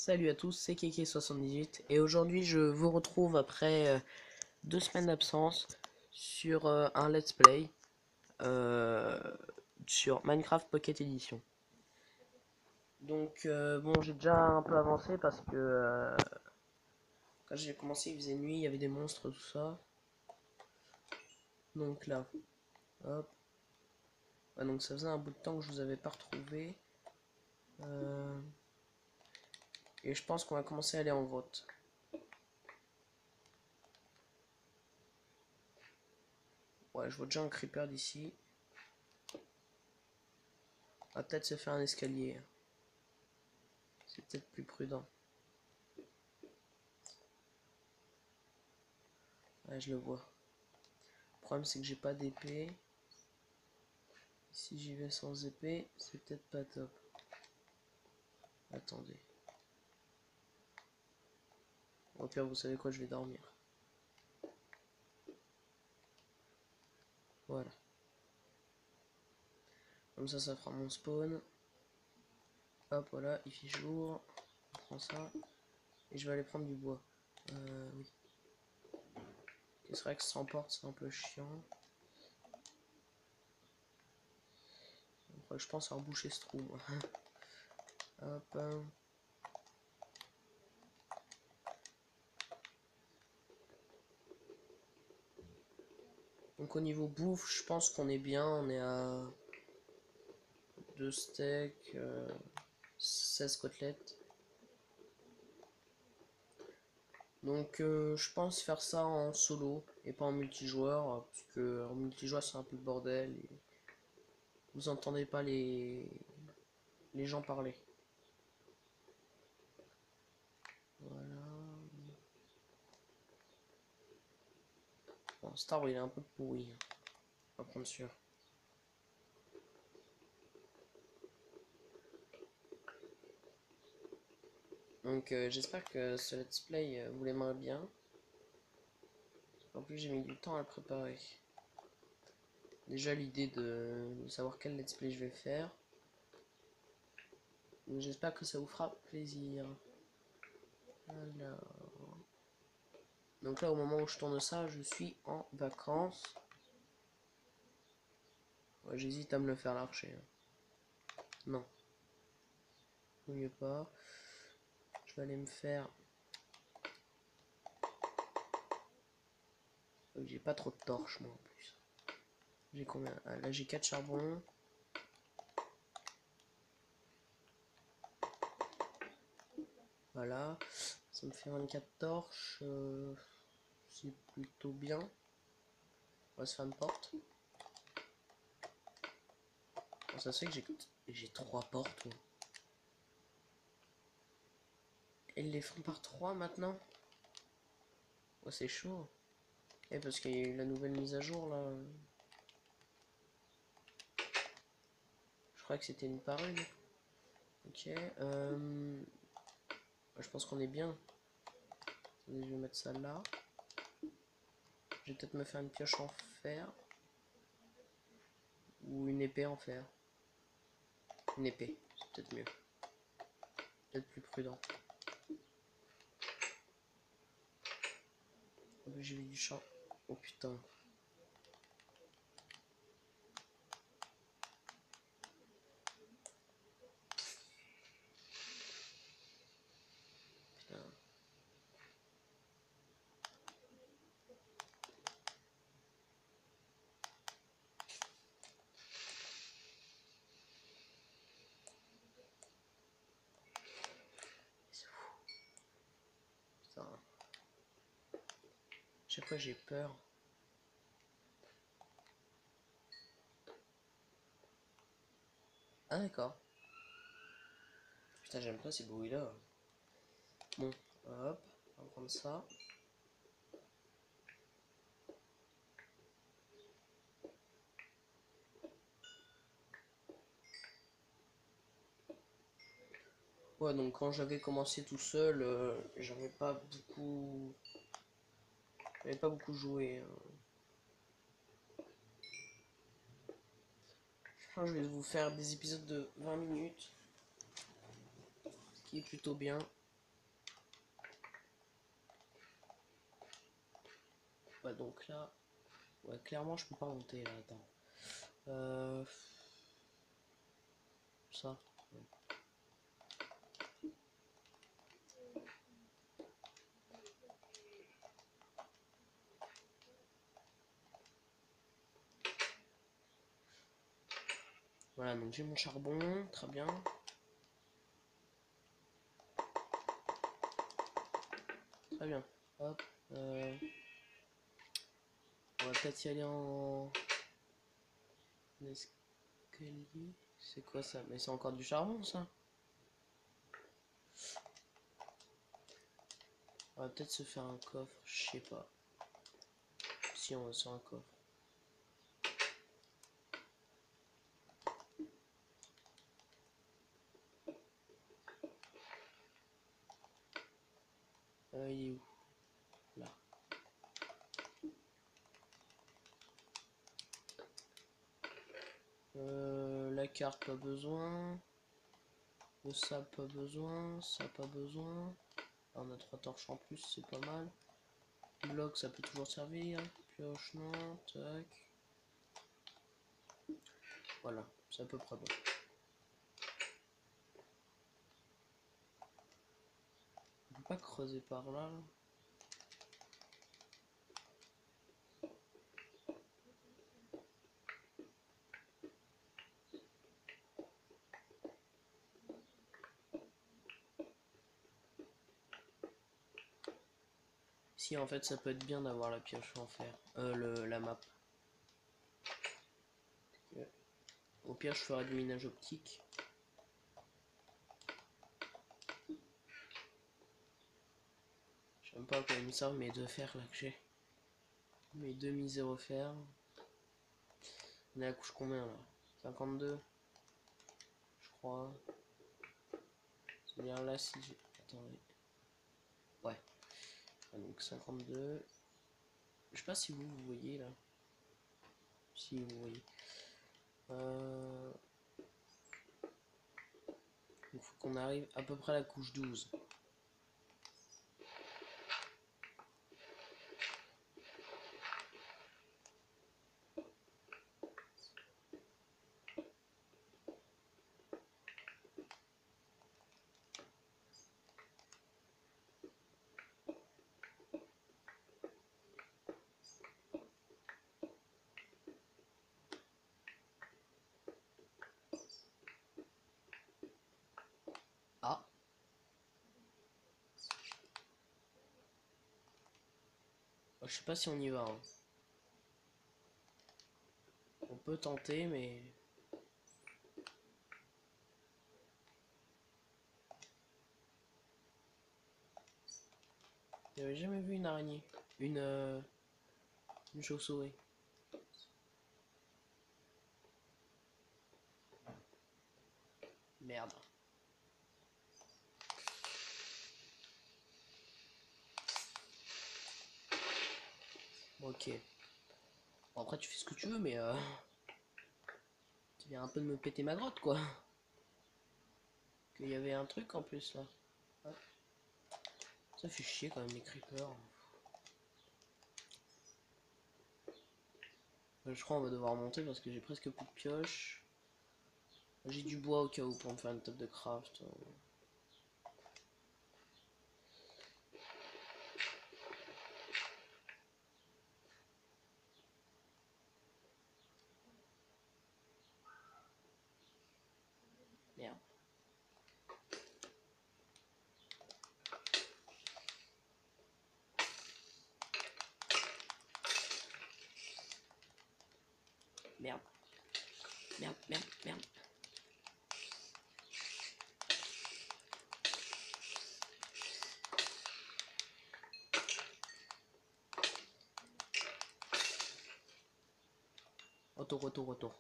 Salut à tous, c'est Keke78 et aujourd'hui je vous retrouve après 2 semaines d'absence sur un let's play euh, sur Minecraft Pocket Edition. Donc bon, j'ai déjà un peu avancé parce que quand j'ai commencé il faisait nuit, il y avait des monstres, tout ça. Donc là, hop. Ouais, donc ça faisait un bout de temps que je vous avais pas retrouvé. Et je pense qu'on va commencer à aller en grotte. Ouais, je vois déjà un creeper d'ici. On va peut-être se faire un escalier. C'est peut-être plus prudent. Ouais, je le vois. Le problème, c'est que j'ai pas d'épée. Si j'y vais sans épée, c'est peut-être pas top. Attendez. Au pire, vous savez quoi, je vais dormir. Voilà. Comme ça fera mon spawn. Hop, voilà, il fait jour. On prend ça. Et je vais aller prendre du bois. Oui. C'est vrai que sans porte, c'est un peu chiant. Je pense à reboucher ce trou, moi. Hop. Donc au niveau bouffe, je pense qu'on est bien. On est à 2 steaks, 16 côtelettes. Donc je pense faire ça en solo et pas en multijoueur, parce que en multijoueur c'est un peu le bordel et vous entendez pas les gens parler. Voilà. Bon, Star il est un peu pourri, hein, pas prendre sûr. Donc j'espère que ce let's play vous l'aimerez bien. En plus j'ai mis du temps à le préparer. Déjà l'idée de savoir quel let's play je vais faire. Donc j'espère que ça vous fera plaisir. Alors... Donc là au moment où je tourne ça, je suis en vacances. Ouais, j'hésite à me le faire l'archer. Non. Mieux pas. Je vais aller me faire... J'ai pas trop de torches moi en plus. J'ai combien? Ah, là j'ai 4 charbons. Voilà. Ça me fait 24 torches. C'est plutôt bien. On va se faire une porte. Bon, ça se fait que j'ai 3 portes. Ouais. Et ils les font par 3 maintenant. Oh, c'est chaud. Et parce qu'il y a eu la nouvelle mise à jour là. Je crois que c'était une par une. Ok. Je pense qu'on est bien. Attendez, je vais mettre ça là. Je vais peut-être me faire une pioche en fer. Ou une épée en fer. Une épée, c'est peut-être mieux. Peut-être plus prudent. J'ai vu du champ. Oh putain. Putain. C'est fou. Putain. Chaque fois j'ai peur. Ah d'accord. Putain, j'aime pas ces bruits là. Bon, hop, on va prendre ça. Ouais, donc quand j'avais commencé tout seul, j'avais pas beaucoup joué. Je vais vous faire des épisodes de 20 minutes, ce qui est plutôt bien. Ouais, donc là, ouais, clairement, je peux pas monter là. Attends. Ça. Ouais. Voilà, donc j'ai mon charbon, très bien. Très bien. Hop. On va peut-être y aller en escalier. C'est quoi ça? Mais c'est encore du charbon ça? On va peut-être se faire un coffre, je sais pas. Si on va se faire un coffre. Il est où? Là. La carte, pas besoin. Le sable, pas besoin. Ça, pas besoin. Ah, on a 3 torches en plus, c'est pas mal. Bloc, ça peut toujours servir. Pioche, non. Tac. Voilà, c'est à peu près bon. On peut pas creuser par là. Si, en fait, ça peut être bien d'avoir la pioche en fer. La map. Au pire, je ferai du minage optique. Je sais même pas à quoi ils me servent mes 2 fers là que j'ai. Mes 2 misères fer. On est à la couche combien là? 52 je crois. C'est bien là si j'ai... Attendez. Ouais. Ah, donc 52. Je sais pas si vous voyez là. Si vous voyez. Il faut qu'on arrive à peu près à la couche 12. Ah. Je sais pas si on y va. Hein. On peut tenter, mais... J'avais jamais vu une araignée. Une chauve-souris. Merde. Ok. Bon, après, tu fais ce que tu veux, mais... Tu viens un peu de me péter ma grotte, quoi. Qu'il y avait un truc en plus, là. Hop. Ça fait chier, quand même, les creepers. Je crois qu'on va devoir monter parce que j'ai presque plus de pioche. J'ai du bois au cas où pour me faire une table de craft. Merde. Merde. Merde, merde, merde. Retour, retour, retour.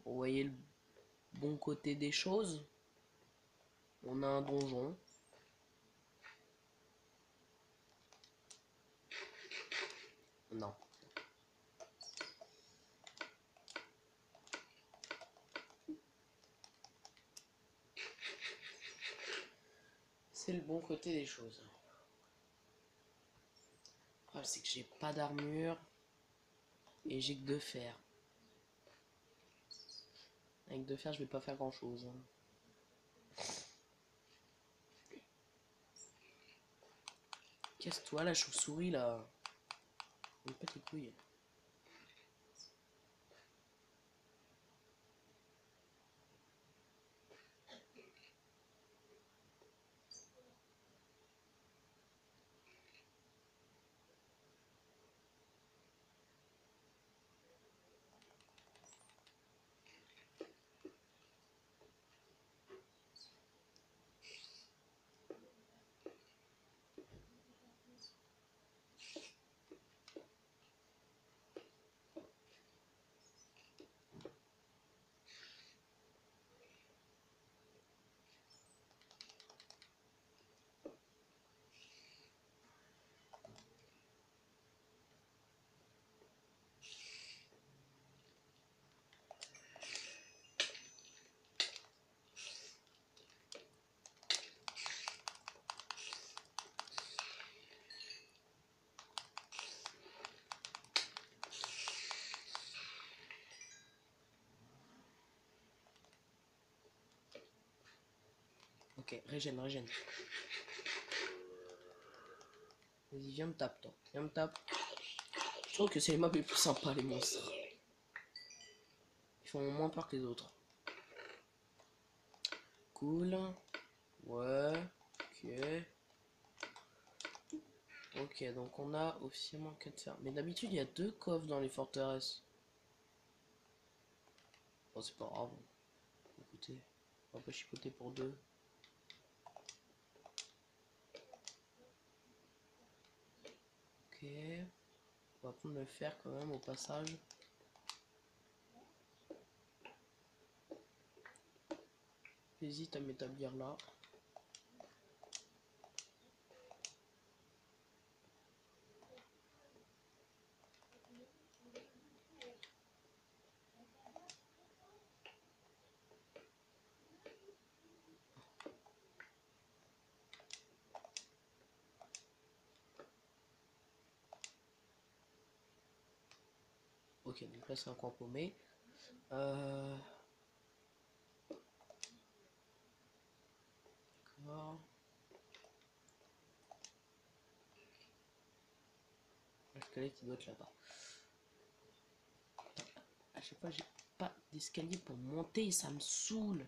Vous voyez le bon côté des choses. On a un donjon. Non. C'est le bon côté des choses. Le problème, c'est que j'ai pas d'armure et j'ai que 2 fer. Avec 2 fer, je vais pas faire grand chose. Casse-toi la chauve-souris là. On me pète les couilles. Ok, régène. Vas-y, viens me tape, toi. Viens me tape. Je trouve que c'est les mobs les plus sympas, les monstres. Ils font moins peur que les autres. Cool. Ouais. Ok. Ok, donc on a officiellement 4 fer. Mais d'habitude, il y a 2 coffres dans les forteresses. Bon, c'est pas grave. Écoutez, on va pas chipoter pour 2. Ok. On va prendre le fer quand même au passage. J'hésite à m'établir là. Ok, donc là c'est un coin paumé. D'accord. Le squelette il doit être là-bas. À chaque fois j'ai pas d'escalier pour monter, ça me saoule.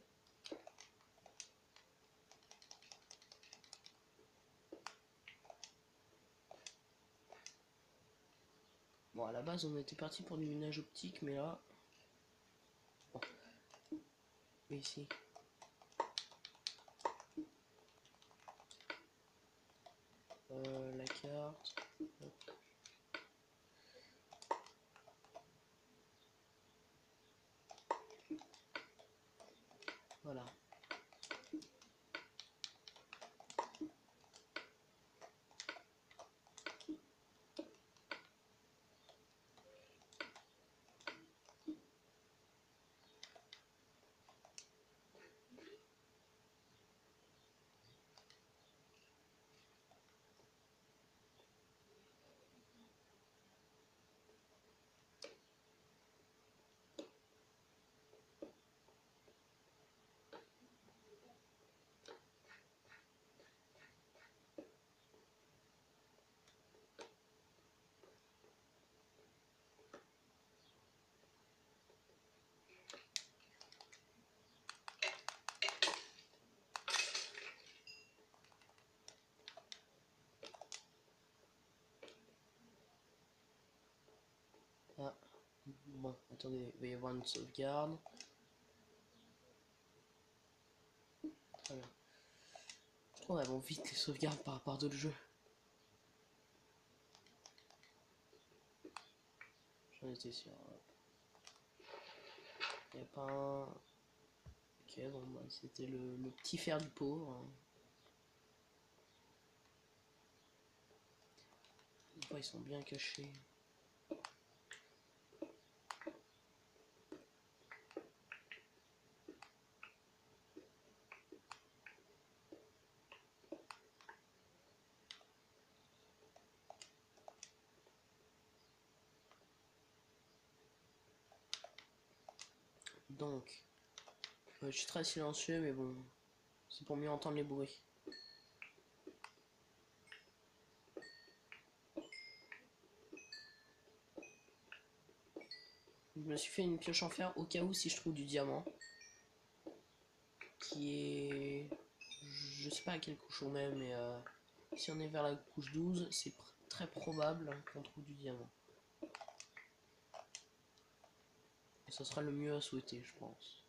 Bon, à la base on était parti pour du minage optique, mais là... Bon. Mais ici... la carte... Hop. Voilà. Ah. Bon, attendez, il va y avoir une sauvegarde. Très bien. Je trouve elles vont vite les sauvegardes par rapport à d'autres jeux. J'en étais sûr. Il n'y a pas un... Ok, bon, bah, c'était le petit fer du pauvre. Des fois, ils sont bien cachés. Donc, je suis très silencieux, mais bon, c'est pour mieux entendre les bruits. Je me suis fait une pioche en fer au cas où si je trouve du diamant. Qui est... Je sais pas à quelle couche on est, mais si on est vers la couche 12, c'est très probable qu'on trouve du diamant. Et ça sera le mieux à souhaiter, je pense.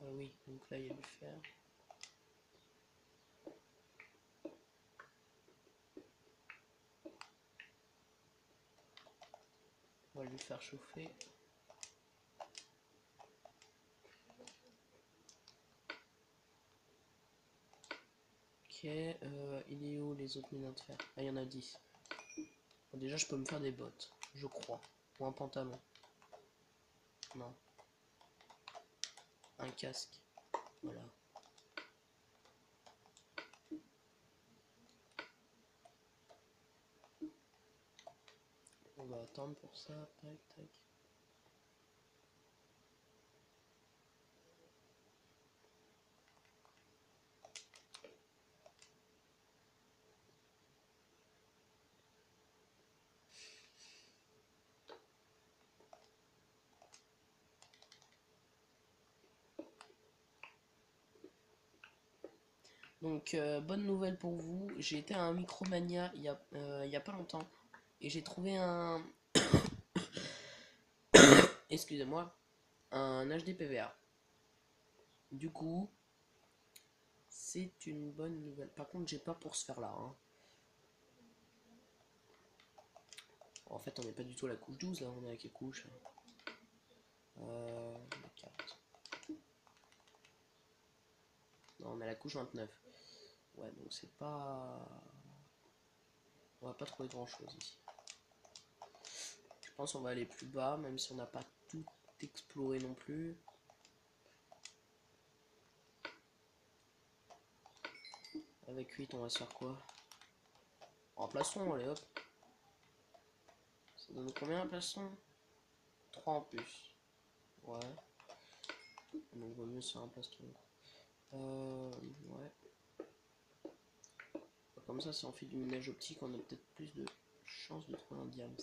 Ah oui, donc là il y a du fer. On va lui faire chauffer. Ok, il est où les autres mines de fer? Ah, il y en a 10. Bon, déjà, je peux me faire des bottes, je crois. Ou un pantalon. Non. Un casque. Voilà. On va attendre pour ça. Tac, tac. Donc, bonne nouvelle pour vous. J'ai été à un Micromania il y a pas longtemps. Et j'ai trouvé un... Excusez-moi. Un HD PVA. Du coup, c'est une bonne nouvelle. Par contre, j'ai peur pour ce faire là. Hein. En fait, on n'est pas du tout à la couche 12 là. On est à quelle couche? 40. Non, on est à la couche 29. Ouais, donc c'est pas... On va pas trouver grand chose ici. Je pense qu'on va aller plus bas, même si on n'a pas tout exploré non plus. Avec 8, on va se faire quoi? En plastron, allez hop. Ça donne combien un plastron? 3 en plus. Ouais. Donc vaut mieux sur un plastron. Ouais. Comme ça, si on fait du minage optique, on a peut-être plus de chances de trouver un diams.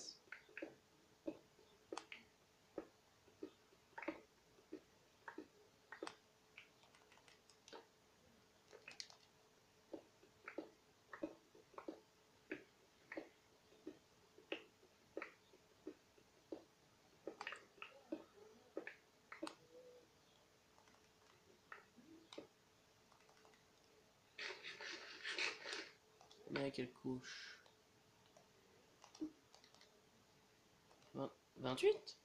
On est à quelle couche? 28?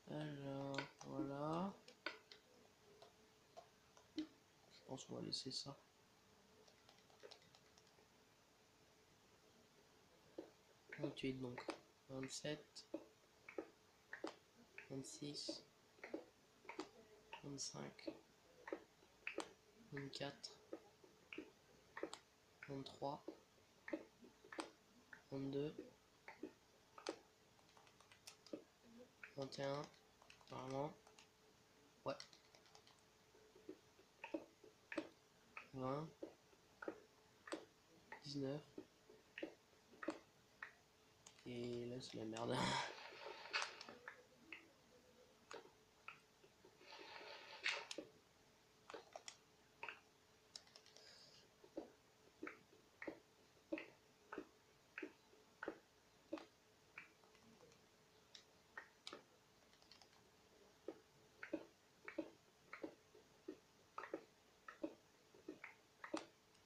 Alors, voilà. Je pense qu'on va laisser ça. 28 donc. 27. 26. 25. 24. 23. 22. 21. Apparemment. Ouais. 20. 19. Et là c'est la merde.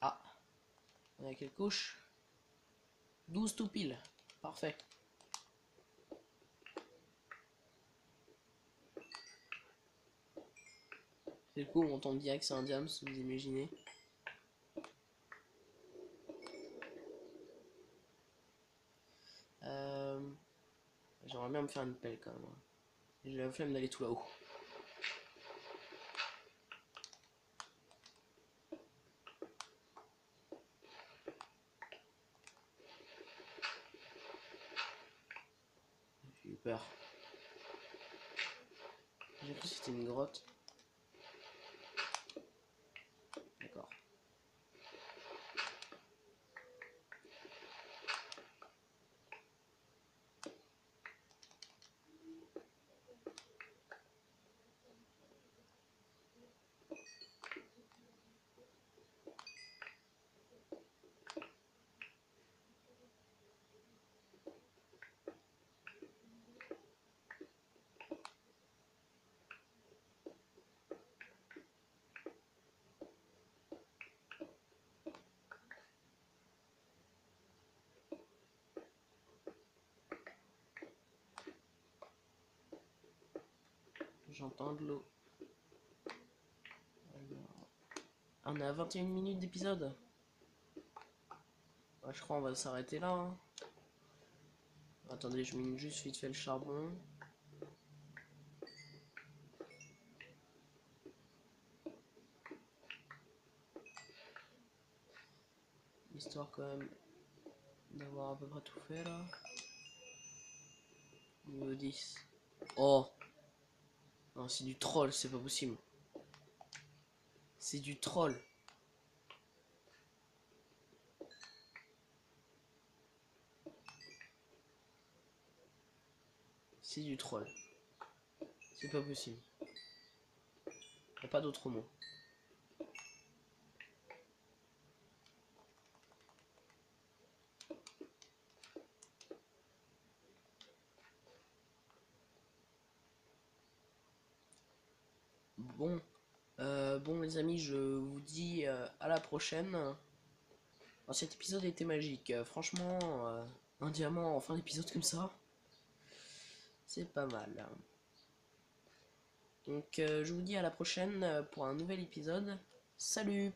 Ah, on a quelle couche? 12 tout pile. Parfait. C'est le coup où on tombe direct c'est un diams, vous imaginez. J'aimerais bien me faire une pelle quand même. J'ai la flemme d'aller tout là-haut. peur. J'ai cru que c'était une grotte. D'accord. J'entends de l'eau. Alors... On est à 21 minutes d'épisode. Ouais, je crois on va s'arrêter là. Hein. Attendez, je mine juste vite fait le charbon. Histoire quand même d'avoir à peu près tout fait là. Niveau 10. Oh! Non, c'est du troll, c'est pas possible. C'est du troll. C'est du troll. C'est pas possible. Y a pas d'autre mot. Bon. Bon les amis, je vous dis à la prochaine. Bon, cet épisode était magique. Franchement, un diamant en fin d'épisode comme ça, c'est pas mal. Donc je vous dis à la prochaine pour un nouvel épisode. Salut!